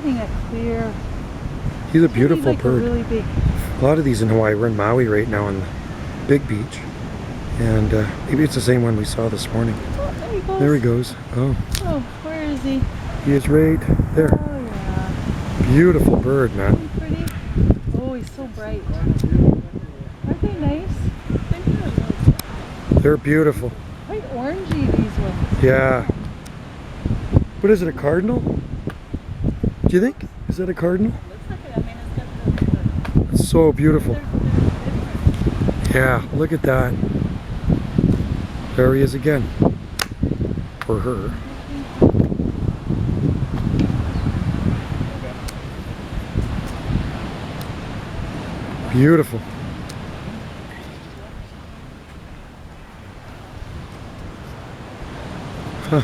getting a clear. He's a beautiful like bird. A really big. A lot of these in Hawaii. We're in Maui right now on the big beach. And maybe it's the same one we saw this morning. Oh, there he goes. There he goes. Oh. Oh, where is he? He is right there. Oh, yeah. Beautiful bird, man. Isn't he pretty? Oh, he's so bright. Aren't they nice? They're beautiful. Quite orangey, these ones. Yeah. What is it, a cardinal? Do you think? Is that a cardinal? Looks like it. I mean, it's got It's so beautiful. different. Yeah, look at that. There he is again. Or her. Beautiful. Huh.